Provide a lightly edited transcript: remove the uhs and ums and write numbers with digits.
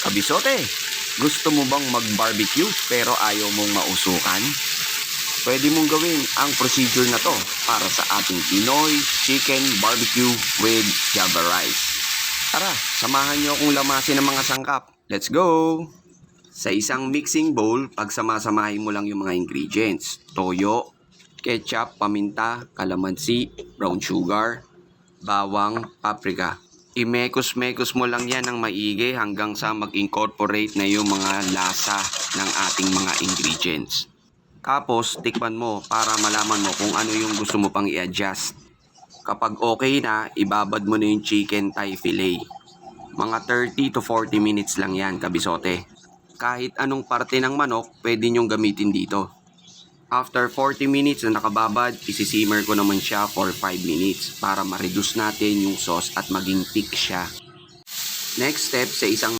Kabisote, gusto mo bang mag-barbecue pero ayaw mong mausukan? Pwede mong gawin ang procedure na to para sa ating Pinoy chicken barbecue with Java rice. Tara, samahan niyo akong lamasin ng mga sangkap. Let's go! Sa isang mixing bowl, pagsamasamahin mo lang yung mga ingredients. Toyo, ketchup, paminta, kalamansi, brown sugar, bawang, paprika. Imekos-mekos mo lang yan ng maigi hanggang sa mag-incorporate na yung mga lasa ng ating mga ingredients. Tapos, tikman mo para malaman mo kung ano yung gusto mo pang i-adjust. Kapag okay na, ibabad mo na yung chicken thigh fillet. Mga 30 to 40 minutes lang yan, kabisote. Kahit anong parte ng manok, pwede nyong gamitin dito. After 40 minutes na nakababad, isisimmer ko naman siya for 5 minutes para ma-reduce natin yung sauce at maging thick siya. Next step, sa isang